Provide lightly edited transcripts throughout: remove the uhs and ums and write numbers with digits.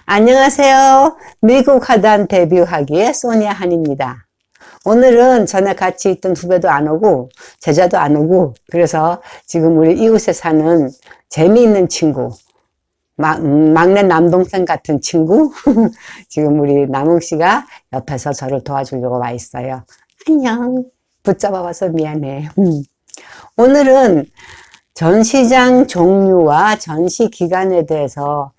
안녕하세요. 미국 하단 데뷔하기의 소니아 한입니다. 오늘은 전에 같이 있던 후배도 안 오고 제자도 안 오고 그래서 지금 우리 이웃에 사는 재미있는 친구, 막내 남동생 같은 친구 지금 우리 남웅 씨가 옆에서 저를 도와주려고 와 있어요. 안녕. 붙잡아봐서 미안해. 오늘은 전시장 종류와 전시 기간에 대해서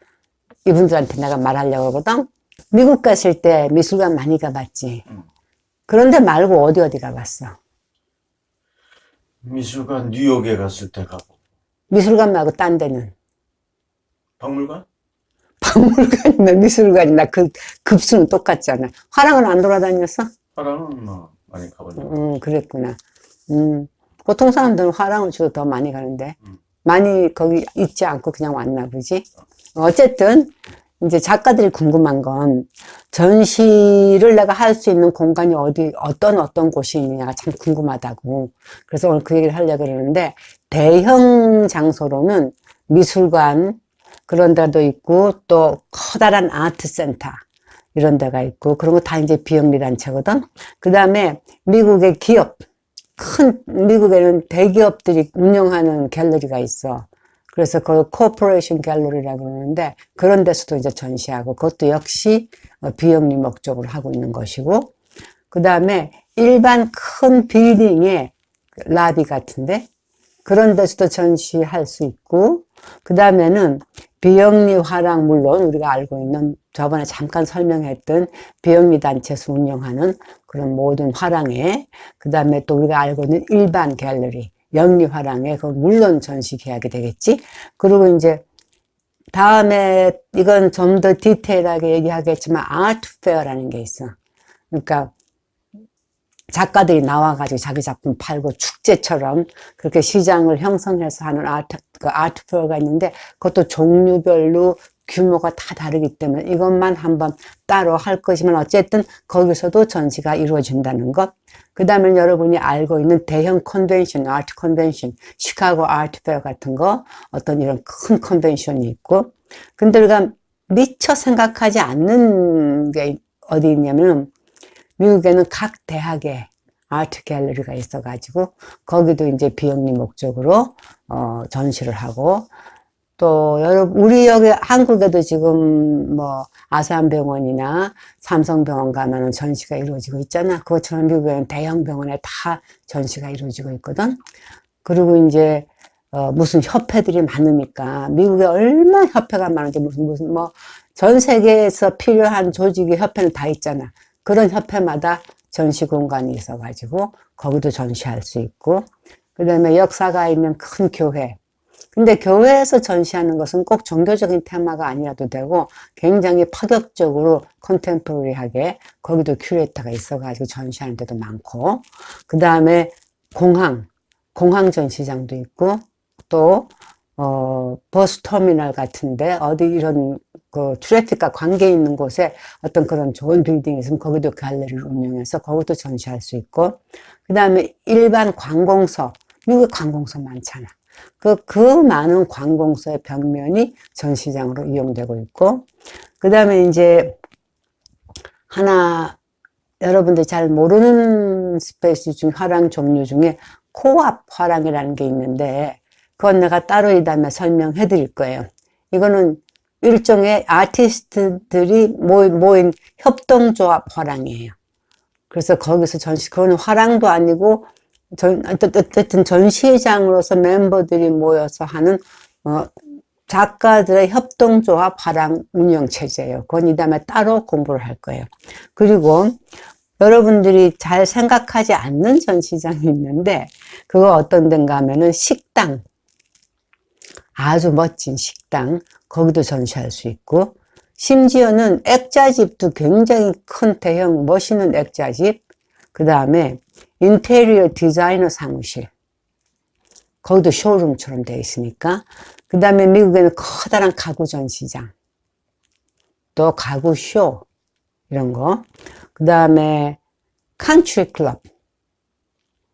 이분들한테 내가 말하려고 하거든. 미국 갔을 때 미술관 많이 가봤지. 그런데 말고 어디 가봤어? 미술관 뉴욕에 갔을 때 가고. 미술관 말고 딴 데는? 박물관? 박물관이나 미술관이나 그 급수는 똑같잖아. 화랑은 안 돌아다녔어? 화랑은 뭐 많이 가봤죠. 그랬구나. 보통 사람들은 화랑을 주로 더 많이 가는데 많이 거기 있지 않고 그냥 왔나 보지. 어쨌든 이제 작가들이 궁금한 건 전시를 내가 할 수 있는 공간이 어떤 곳이 있느냐가 참 궁금하다고. 그래서 오늘 그 얘기를 하려고 그러는데, 대형 장소로는 미술관 그런 데도 있고 또 커다란 아트센터 이런 데가 있고, 그런 거 다 이제 비영리 단체거든. 그 다음에 미국의 기업, 미국에는 대기업들이 운영하는 갤러리가 있어. 그래서 그 코퍼레이션 갤러리라고 그러는데 그런 데서도 이제 전시하고, 그것도 역시 비영리 목적으로 하고 있는 것이고, 그 다음에 일반 큰 빌딩의 라비 같은데 그런 데서도 전시할 수 있고, 그 다음에는 비영리 화랑, 물론 우리가 알고 있는 저번에 잠깐 설명했던 비영리 단체에서 운영하는 그런 모든 화랑에, 그 다음에 또 우리가 알고 있는 일반 갤러리 영리 화랑에 그 물론 전시하게 되겠지. 그리고 이제 다음에 이건 좀 더 디테일하게 얘기하겠지만 아트 페어라는 게 있어. 그러니까 작가들이 나와가지고 자기 작품 팔고 축제처럼 그렇게 시장을 형성해서 하는 아트 페어가 있는데, 그것도 종류별로 규모가 다 다르기 때문에 이것만 한번 따로 할 것이면 어쨌든 거기서도 전시가 이루어진다는 것. 그 다음에 여러분이 알고 있는 대형 컨벤션, 아트 컨벤션, 시카고 아트 페어 같은 거, 어떤 이런 큰 컨벤션이 있고. 근데 우리가 미처 생각하지 않는 게 어디 있냐면, 미국에는 각 대학에 아트 갤러리가 있어가지고 거기도 이제 비영리 목적으로 전시를 하고, 또 우리 여기 한국에도 지금 뭐 아산병원이나 삼성병원 가면은 전시가 이루어지고 있잖아. 그것처럼 미국에는 대형 병원에 다 전시가 이루어지고 있거든. 그리고 이제 무슨 협회들이 많으니까, 미국에 얼마나 협회가 많은지 무슨 뭐 전 세계에서 필요한 조직의 협회는 다 있잖아. 그런 협회마다 전시 공간이 있어가지고 거기도 전시할 수 있고, 그 다음에 역사가 있는 큰 교회. 근데 교회에서 전시하는 것은 꼭 종교적인 테마가 아니라도 되고 굉장히 파격적으로 컨템포러리하게 거기도 큐레이터가 있어가지고 전시하는 데도 많고, 그 다음에 공항 전시장도 있고, 또 버스터미널 같은데 어디 이런 그 트래픽과 관계 있는 곳에 어떤 그런 좋은 빌딩이 있으면 거기도 갤러리를 운영해서 거기도 전시할 수 있고, 그 다음에 일반 관공서, 미국에 관공서 많잖아. 그 많은 관공서의 벽면이 전시장으로 이용되고 있고, 그 다음에 이제 하나 여러분들이 잘 모르는 스페이스 중 화랑 종류 중에 코앞 화랑이라는 게 있는데, 그건 내가 따로 이 다음에 설명해 드릴 거예요. 이거는 일종의 아티스트들이 모인 협동조합 화랑이에요. 그래서 거기서 그거는 화랑도 아니고 어쨌든 전시장으로서 멤버들이 모여서 하는 작가들의 협동조합 화랑 운영체제예요. 그건 이 다음에 따로 공부를 할 거예요. 그리고 여러분들이 잘 생각하지 않는 전시장이 있는데, 그거 어떤 데인가 하면은 식당, 아주 멋진 식당, 거기도 전시할 수 있고, 심지어는 액자집도 굉장히 큰 대형 멋있는 액자집, 그 다음에 인테리어 디자이너 사무실, 거기도 쇼룸처럼 되어 있으니까. 그 다음에 미국에는 커다란 가구 전시장, 또 가구 쇼 이런 거, 그 다음에 컨트리 클럽,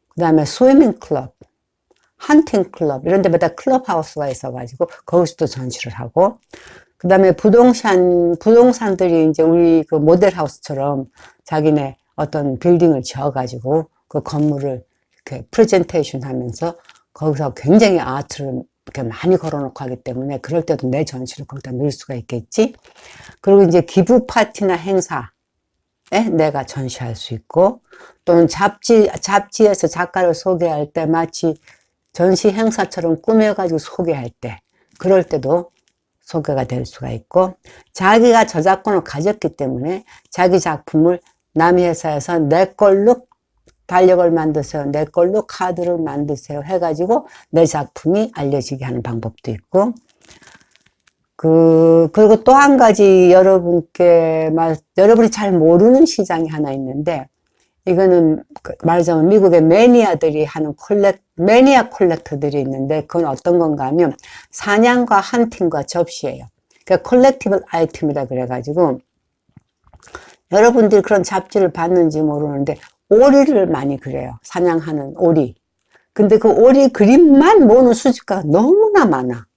그 다음에 스위밍 클럽, 헌팅 클럽 이런 데마다 클럽 하우스가 있어가지고 거기서도 전시를 하고, 그 다음에 부동산들이 이제 우리 그 모델하우스처럼 자기네 어떤 빌딩을 지어가지고 그 건물을 이렇게 프레젠테이션 하면서 거기서 굉장히 아트를 이렇게 많이 걸어놓고 하기 때문에 그럴 때도 내 전시를 거기다 넣을 수가 있겠지. 그리고 이제 기부 파티나 행사에 내가 전시할 수 있고, 또는 잡지에서 작가를 소개할 때 마치 전시 행사처럼 꾸며가지고 소개할 때, 그럴 때도 소개가 될 수가 있고, 자기가 저작권을 가졌기 때문에 자기 작품을 남의 회사에서 내 걸로 달력을 만드세요, 내 걸로 카드를 만드세요 해가지고 내 작품이 알려지게 하는 방법도 있고, 그리고 또 한 가지 여러분이 잘 모르는 시장이 하나 있는데, 이거는 말하자면 미국의 매니아들이 하는 매니아 콜렉터들이 있는데, 그건 어떤 건가 하면 사냥과 헌팅과 접시예요. 그러니까 콜렉티블 아이템이라 그래가지고, 여러분들이 그런 잡지를 봤는지 모르는데 오리를 많이 그려요. 사냥하는 오리. 근데 그 오리 그림만 모으는 수집가가 너무나 많아.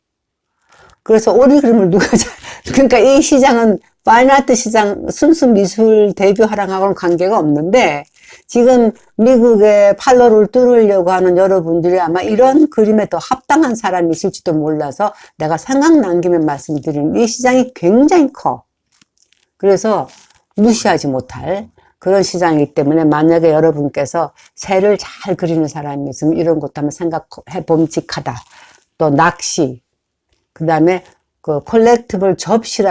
그래서 오리 그림을 그러니까 이 시장은 파인아트 시장, 순수 미술 대표 화랑하고는 관계가 없는데, 지금 미국의 팔로를 뚫으려고 하는 여러분들이 아마 이런 그림에 더 합당한 사람이 있을지도 몰라서 내가 생각난 김에 말씀드린, 이 시장이 굉장히 커. 그래서 무시하지 못할 그런 시장이기 때문에, 만약에 여러분께서 새를 잘 그리는 사람이 있으면 이런 것도 한번 생각해 봄직하다. 또 낚시, 그 다음에 그 콜렉티블 접시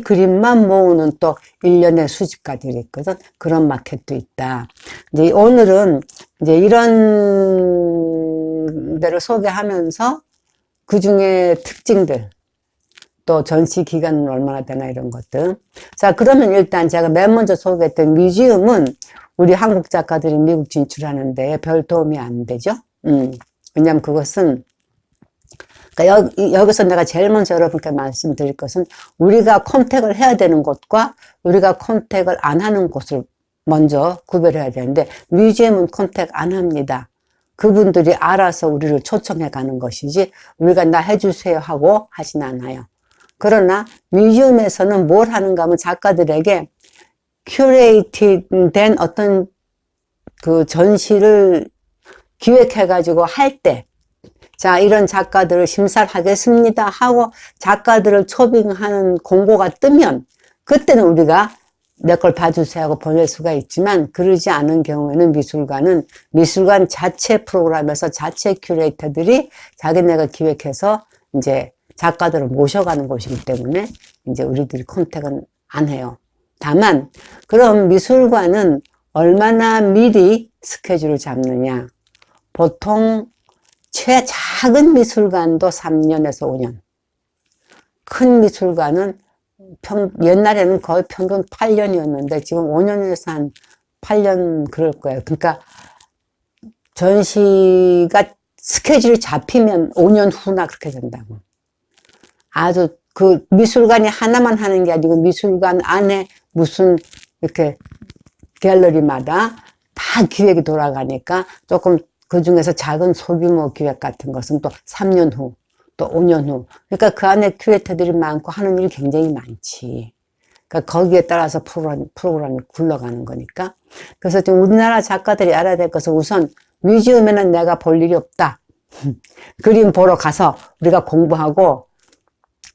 그림만 모으는 또 일련의 수집가들이 있거든. 그런 마켓도 있다. 이제 오늘은 이제 이런 데를 소개하면서 그 중에 특징들, 또 전시 기간은 얼마나 되나 이런 것들. 자, 그러면 일단 제가 맨 먼저 소개했던 뮤지엄은 우리 한국 작가들이 미국 진출하는데 별 도움이 안 되죠. 왜냐면 그것은, 그러니까 여기서 내가 제일 먼저 여러분께 말씀드릴 것은, 우리가 컨택을 해야 되는 곳과 우리가 컨택을 안 하는 곳을 먼저 구별해야 되는데, 뮤지엄은 컨택 안 합니다. 그분들이 알아서 우리를 초청해 가는 것이지 우리가 나 해주세요 하고 하진 않아요. 그러나 뮤지엄에서는 뭘 하는가 하면 작가들에게 큐레이티드 된 어떤 그 전시를 기획해가지고 할 때, 자, 이런 작가들을 심사를 하겠습니다 하고 작가들을 초빙하는 공고가 뜨면, 그때는 우리가 내 걸 봐주세요 하고 보낼 수가 있지만, 그러지 않은 경우에는 미술관 자체 프로그램에서 자체 큐레이터들이 자기네가 기획해서 이제 작가들을 모셔가는 곳이기 때문에 이제 우리들이 컨택은 안 해요. 다만, 그럼 미술관은 얼마나 미리 스케줄을 잡느냐. 보통 작은 미술관도 3년에서 5년. 큰 미술관은 옛날에는 거의 평균 8년이었는데 지금 5년에서 한 8년 그럴 거예요. 그러니까 전시가 스케줄이 잡히면 5년 후나 그렇게 된다고. 아주 그 미술관이 하나만 하는 게 아니고 미술관 안에 무슨 이렇게 갤러리마다 다 기획이 돌아가니까 조금 그 중에서 작은 소규모 기획 같은 것은 또 3년 후, 또 5년 후. 그러니까 그 안에 큐레이터들이 많고 하는 일이 굉장히 많지. 그러니까 거기에 따라서 프로그램이 굴러가는 거니까. 그래서 지금 우리나라 작가들이 알아야 될 것은, 우선 뮤지엄에는 내가 볼 일이 없다. 그림 보러 가서 우리가 공부하고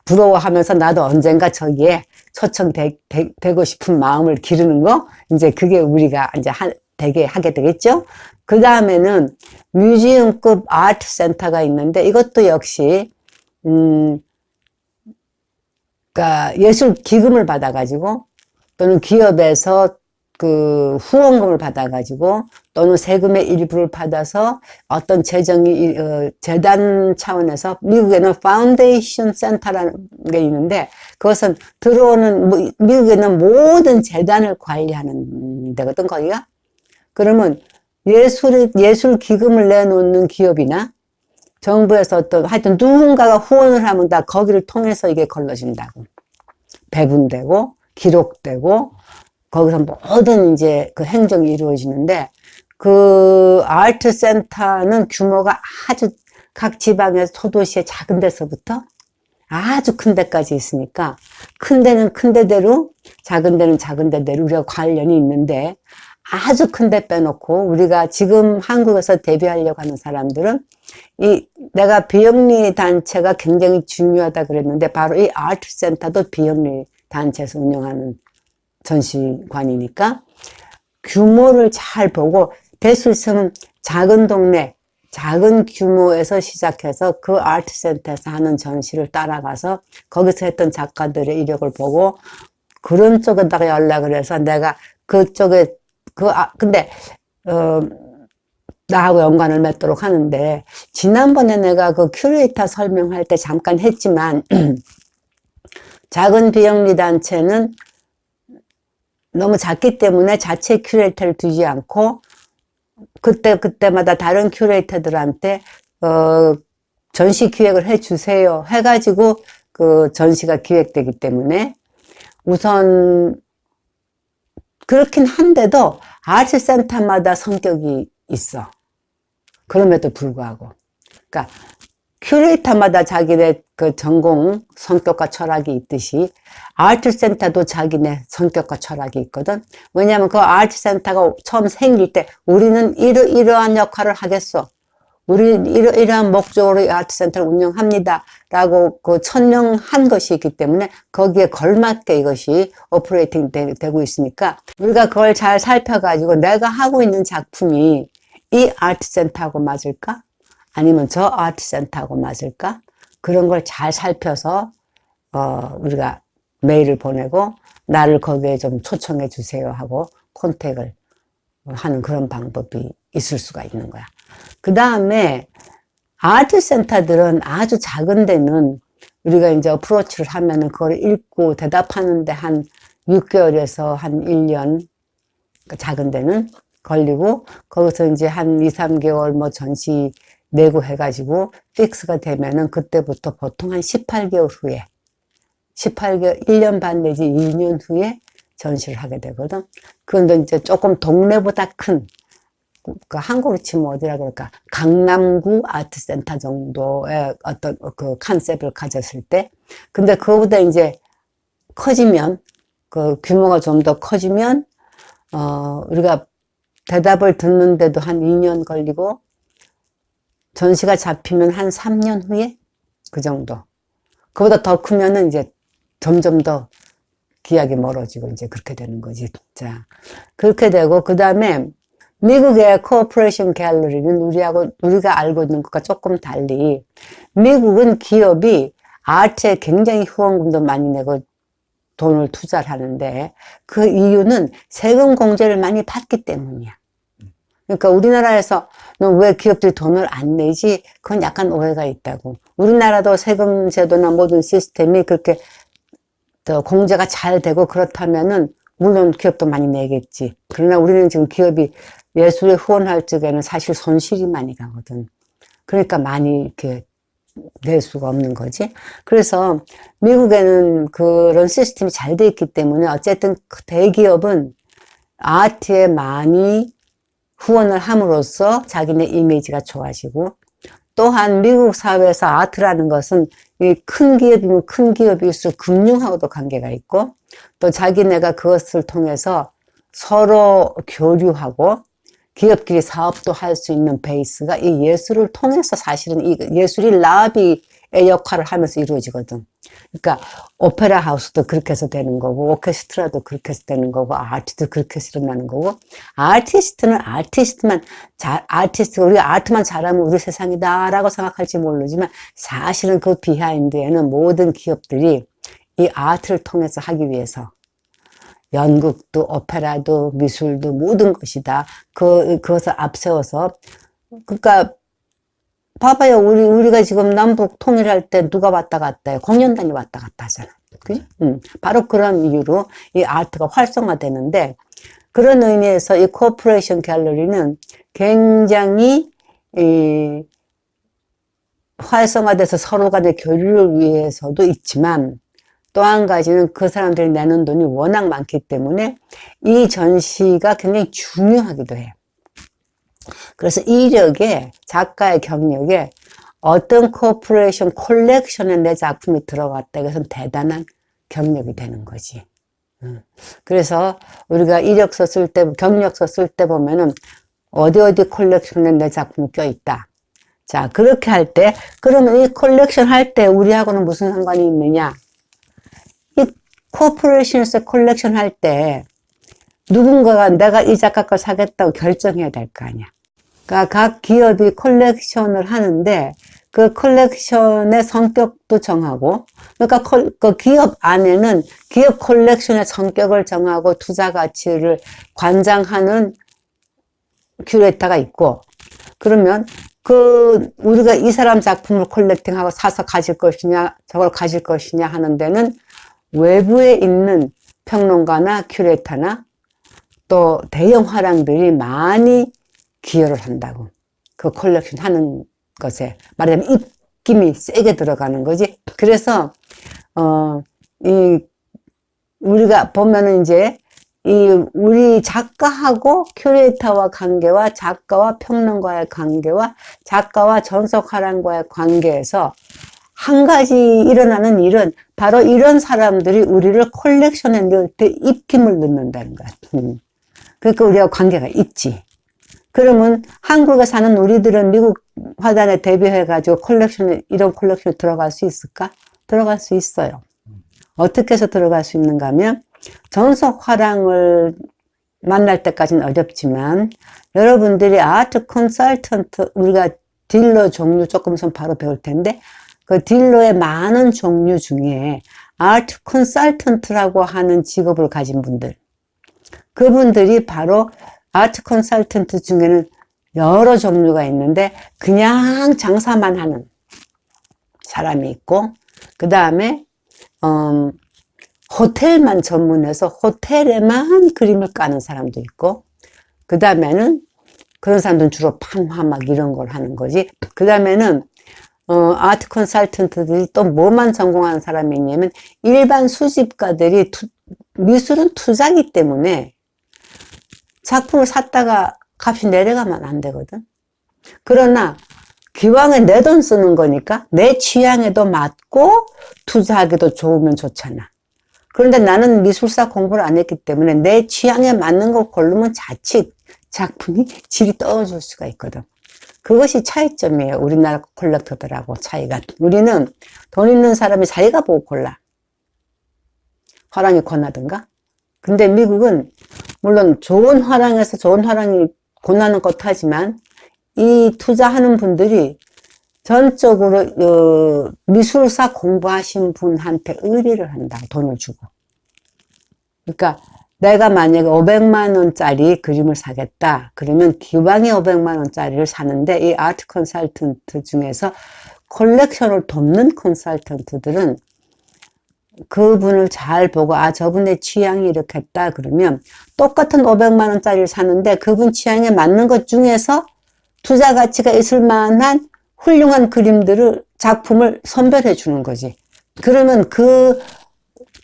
부러워하면서 나도 언젠가 저기에 초청되고 싶은 마음을 기르는 거, 이제 그게 우리가 이제 되게 하게 되겠죠? 그 다음에는 뮤지엄급 아트 센터가 있는데, 이것도 역시, 그러니까 예술 기금을 받아가지고, 또는 기업에서 그 후원금을 받아가지고, 또는 세금의 일부를 받아서 어떤 재단 차원에서, 미국에는 파운데이션 센터라는 게 있는데, 그것은 미국에는 모든 재단을 관리하는 데거든, 거기가. 그러면 예술 기금을 내놓는 기업이나 정부에서 하여튼 누군가가 후원을 하면 다 거기를 통해서 이게 걸러진다고. 배분되고, 기록되고, 거기서 모든 이제 그 행정이 이루어지는데, 그 아트 센터는 규모가 아주 각 지방에서 소도시의 작은 데서부터 아주 큰 데까지 있으니까 큰 데는 큰 데대로 작은 데는 작은 데대로 우리가 관련이 있는데 아주 큰 데 빼놓고 우리가 지금 한국에서 데뷔하려고 하는 사람들은 내가 비영리 단체가 굉장히 중요하다 그랬는데 바로 이 아트센터도 비영리 단체에서 운영하는 전시관이니까 규모를 잘 보고 될 수 있으면 작은 동네 작은 규모에서 시작해서 그 아트센터에서 하는 전시를 따라가서 거기서 했던 작가들의 이력을 보고 그런 쪽에다가 연락을 해서 내가 그쪽에 근데 나하고 연관을 맺도록 하는데 지난번에 내가 그 큐레이터 설명할 때 잠깐 했지만 작은 비영리 단체는 너무 작기 때문에 자체 큐레이터를 두지 않고 그때마다 다른 큐레이터들한테 전시 기획을 해주세요 해가지고 그 전시가 기획되기 때문에 우선 그렇긴 한데도 아트센터마다 성격이 있어. 그럼에도 불구하고 그러니까 큐레이터마다 자기네 그 전공 성격과 철학이 있듯이 아트센터도 자기네 성격과 철학이 있거든. 왜냐하면 그 아트센터가 처음 생길 때 우리는 이러한 역할을 하겠어. 우리는 이러한 목적으로 이 아트센터를 운영합니다. 라고 그 천명한 것이 있기 때문에 거기에 걸맞게 이것이 오퍼레이팅 되고 있으니까 우리가 그걸 잘 살펴가지고 내가 하고 있는 작품이 이 아트센터하고 맞을까? 아니면 저 아트센터하고 맞을까? 그런 걸 잘 살펴서 우리가 메일을 보내고 나를 거기에 좀 초청해 주세요 하고 컨택을 하는 그런 방법이 있을 수가 있는 거야. 그 다음에 아트센터들은 아주 작은 데는 우리가 이제 어프로치를 하면은 그걸 읽고 대답하는데 한 6개월에서 한 1년 작은 데는 걸리고 거기서 이제 한 2, 3개월 뭐 전시 내고 해가지고 픽스가 되면은 그때부터 보통 한 18개월 후에 18개월, 1년 반 내지 2년 후에 전시를 하게 되거든. 그런데 이제 조금 동네보다 큰, 그 한국으로 치면 어디라 그럴까? 강남구 아트센터 정도의 어떤 그 컨셉을 가졌을 때. 근데 그거보다 이제 커지면, 그 규모가 좀 더 커지면, 우리가 대답을 듣는데도 한 2년 걸리고, 전시가 잡히면 한 3년 후에 그 정도. 그보다 더 크면은 이제 점점 더 기약이 멀어지고 이제 그렇게 되는 거지. 자, 그렇게 되고 그 다음에 미국의 코퍼레이션 갤러리는 우리가 알고 있는 것과 조금 달리 미국은 기업이 아트에 굉장히 후원금도 많이 내고 돈을 투자를 하는데 그 이유는 세금 공제를 많이 받기 때문이야. 그러니까 우리나라에서 너 왜 기업들이 돈을 안 내지? 그건 약간 오해가 있다고. 우리나라도 세금 제도나 모든 시스템이 그렇게 더 공제가 잘 되고 그렇다면은 물론 기업도 많이 내겠지. 그러나 우리는 지금 기업이 예술에 후원할 적에는 사실 손실이 많이 가거든. 그러니까 많이 이렇게 낼 수가 없는 거지. 그래서 미국에는 그런 시스템이 잘 돼 있기 때문에 어쨌든 대기업은 아트에 많이 후원을 함으로써 자기네 이미지가 좋아지고 또한 미국 사회에서 아트라는 것은 큰 기업이면 큰 기업일수록 금융하고도 관계가 있고 또 자기네가 그것을 통해서 서로 교류하고 기업끼리 사업도 할 수 있는 베이스가 이 예술을 통해서 사실은 이 예술이 라비의 역할을 하면서 이루어지거든. 그러니까 오페라 하우스도 그렇게 해서 되는 거고 오케스트라도 그렇게 해서 되는 거고 아트도 그렇게 해서 일어나는 거고 아티스트는 우리가 아트만 잘하면 우리 세상이다 라고 생각할지 모르지만 사실은 그 비하인드에는 모든 기업들이 이 아트를 통해서 하기 위해서 연극도 오페라도 미술도 모든 것이다. 그것을 앞세워서 그러니까 봐봐요. 우리가 지금 남북 통일할 때 누가 왔다 갔다 해요? 공연단이 왔다 갔다 하잖아. 그지? 바로 그런 이유로 이 아트가 활성화되는데 그런 의미에서 이 코퍼레이션 갤러리는 굉장히 활성화돼서 서로 간의 교류를 위해서도 있지만 또 한 가지는 그 사람들이 내는 돈이 워낙 많기 때문에 이 전시가 굉장히 중요하기도 해요. 그래서 이력에 작가의 경력에 어떤 코퍼레이션 콜렉션에 내 작품이 들어갔다. 이것은 대단한 경력이 되는 거지. 그래서 우리가 이력서 쓸 때, 경력서 쓸 때 보면은 어디 콜렉션에 내 작품이 껴있다. 자, 그렇게 할 때, 그러면 이 콜렉션 할 때 우리하고는 무슨 상관이 있느냐? 이 코퍼레이션에서 콜렉션 할 때 누군가가 내가 이 작가 걸 사겠다고 결정해야 될 거 아니야. 그러니까 각 기업이 콜렉션을 하는데 그 콜렉션의 성격도 정하고, 그러니까 그 기업 안에는 기업 콜렉션의 성격을 정하고 투자 가치를 관장하는 큐레이터가 있고, 그러면 우리가 이 사람 작품을 콜렉팅하고 사서 가질 것이냐, 저걸 가질 것이냐 하는 데는 외부에 있는 평론가나 큐레이터나 또 대형 화랑들이 많이 기여를 한다고. 그 콜렉션 하는 것에. 말하자면 입김이 세게 들어가는 거지. 그래서, 우리가 보면은 이제, 우리 작가하고 큐레이터와 관계와 작가와 평론가의 관계와 작가와 전속 화랑과의 관계에서 한 가지 일어나는 일은 바로 이런 사람들이 우리를 콜렉션에 넣을 때 입김을 넣는다는 거야. 그러니까 우리가 관계가 있지. 그러면 한국에 사는 우리들은 미국 화단에 대비해가지고 이런 콜렉션에 들어갈 수 있을까? 들어갈 수 있어요. 어떻게 해서 들어갈 수 있는가 하면, 전속 화랑을 만날 때까지는 어렵지만, 여러분들이 아트 컨설턴트, 우리가 딜러 종류 조금 있으면 바로 배울 텐데, 그 딜러의 많은 종류 중에 아트 컨설턴트라고 하는 직업을 가진 분들, 그분들이 바로 아트 컨설턴트 중에는 여러 종류가 있는데 그냥 장사만 하는 사람이 있고, 그 다음에 호텔만 전문해서 호텔에만 그림을 까는 사람도 있고, 그 다음에는 그런 사람들은 주로 판화 막 이런 걸 하는 거지. 그 다음에는 아트 컨설턴트들이 또 뭐만 전공하는 사람이 있냐면, 일반 수집가들이 미술은 투자기 때문에 작품을 샀다가 값이 내려가면 안 되거든. 그러나 기왕에 내 돈 쓰는 거니까 내 취향에도 맞고 투자하기도 좋으면 좋잖아. 그런데 나는 미술사 공부를 안 했기 때문에 내 취향에 맞는 걸 고르면 자칫 작품이 질이 떨어질 수가 있거든. 그것이 차이점이에요. 우리나라 콜렉터들하고 차이가. 우리는 돈 있는 사람이 자기가 보고 골라. 화랑이 권하든가. 근데 미국은 물론 좋은 화랑에서 좋은 화랑이 권하는 것도 하지만, 이 투자하는 분들이 전적으로 미술사 공부하신 분한테 의뢰를 한다고, 돈을 주고. 그러니까 내가 만약에 500만 원짜리 그림을 사겠다 그러면 기왕에 500만 원짜리를 사는데, 이 아트 컨설턴트 중에서 컬렉션을 돕는 컨설턴트들은 그분을 잘 보고, 저분의 취향이 이렇겠다 그러면 똑같은 500만 원짜리를 사는데 그분 취향에 맞는 것 중에서 투자 가치가 있을 만한 훌륭한 그림들을, 작품을 선별해 주는 거지. 그러면 그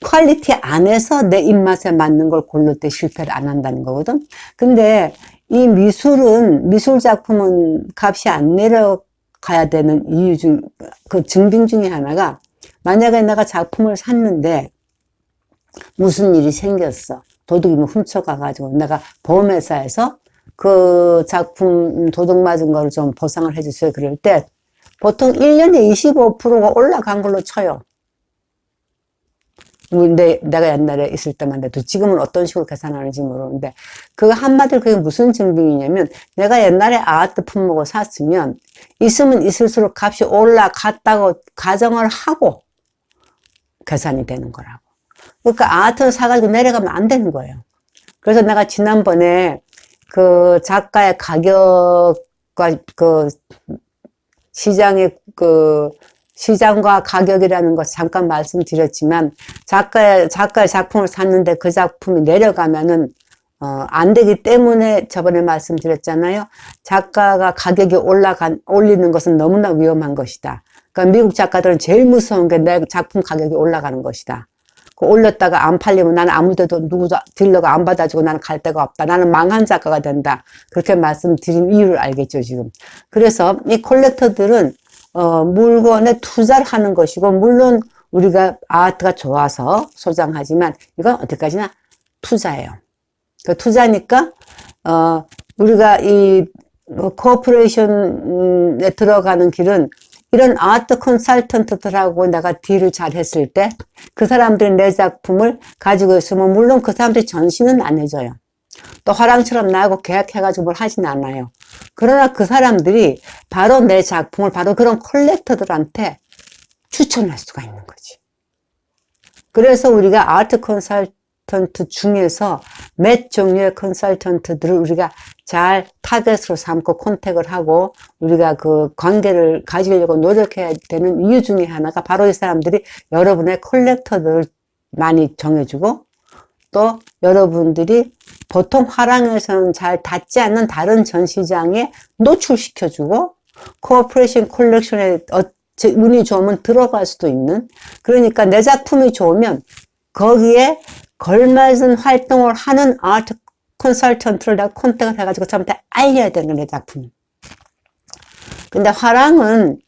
퀄리티 안에서 내 입맛에 맞는 걸 고를 때 실패를 안 한다는 거거든. 근데 이 미술 작품은 값이 안 내려가야 되는 이유 그 증빙 중에 하나가, 만약에 내가 작품을 샀는데 무슨 일이 생겼어. 도둑이 훔쳐가가지고 내가 보험회사에서 그 작품 도둑 맞은 거를 좀 보상을 해주세요. 그럴 때 보통 1년에 25%가 올라간 걸로 쳐요. 근데 내가 옛날에 있을 때만 해도, 지금은 어떤 식으로 계산하는지 모르는데, 그거 한마디로 그게 무슨 증빙이냐면, 내가 옛날에 아트 품목을 샀으면 있으면 있을수록 값이 올라갔다고 가정을 하고 계산이 되는 거라고. 그러니까 아트를 사가지고 내려가면 안 되는 거예요. 그래서 내가 지난번에 그 작가의 가격과 그 시장의 시장과 가격이라는 것 잠깐 말씀드렸지만, 작가의 작품을 샀는데 그 작품이 내려가면은 안 되기 때문에 저번에 말씀드렸잖아요. 작가가 가격이 올리는 것은 너무나 위험한 것이다. 그러니까 미국 작가들은 제일 무서운 게 내 작품 가격이 올라가는 것이다. 올렸다가 안 팔리면 나는 아무데도 누구도 딜러가 안 받아주고 나는 갈 데가 없다. 나는 망한 작가가 된다. 그렇게 말씀드린 이유를 알겠죠, 지금. 그래서 이 콜렉터들은 물건에 투자를 하는 것이고, 물론 우리가 아트가 좋아서 소장하지만 이건 어디까지나 투자예요. 그 투자니까 우리가 이 코퍼레이션에 들어가는 길은 이런 아트 컨설턴트들하고 내가 딜을 잘 했을 때 그 사람들이 내 작품을 가지고 있으면 물론 그 사람들이 전시는 안 해줘요. 또 화랑처럼 나하고 계약해가지고 뭘 하진 않아요. 그러나 그 사람들이 바로 내 작품을 바로 그런 컬렉터들한테 추천할 수가 있는 거지. 그래서 우리가 아트 컨설턴트 중에서 몇 종류의 컨설턴트들을 우리가 잘 타겟으로 삼고 컨택을 하고 우리가 그 관계를 가지려고 노력해야 되는 이유 중에 하나가 바로 이 사람들이 여러분의 컬렉터들을 많이 정해주고 또 여러분들이 보통 화랑에서는 잘 닿지 않는 다른 전시장에 노출시켜주고 코퍼레이션 컬렉션에 운이 좋으면 들어갈 수도 있는, 그러니까 내 작품이 좋으면 거기에 걸맞은 활동을 하는 아트 컨설턴트를 내가 컨택을 해가지고 저한테 알려야 되는 내 작품. 근데 화랑은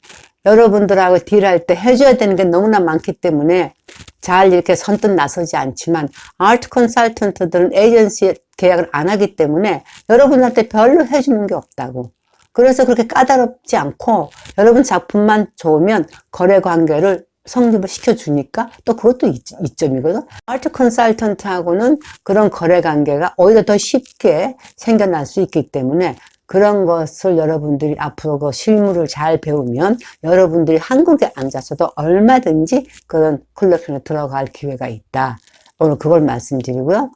여러분들하고 딜할 때 해줘야 되는 게 너무나 많기 때문에 잘 이렇게 선뜻 나서지 않지만 아트 컨설턴트들은 에이전시 계약을 안 하기 때문에 여러분한테 별로 해주는 게 없다고. 그래서 그렇게 까다롭지 않고 여러분 작품만 좋으면 거래 관계를 성립을 시켜주니까 또 그것도 이점이거든. 아트 컨설턴트하고는 그런 거래 관계가 오히려 더 쉽게 생겨날 수 있기 때문에 그런 것을 여러분들이 앞으로 그 실무를 잘 배우면 여러분들이 한국에 앉아서도 얼마든지 그런 컬렉션에 들어갈 기회가 있다. 오늘 그걸 말씀드리고요.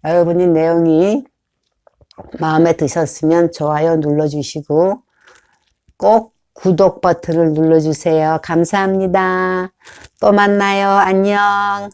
여러분이 내용이 마음에 드셨으면 좋아요 눌러주시고 꼭 구독 버튼을 눌러주세요. 감사합니다. 또 만나요. 안녕.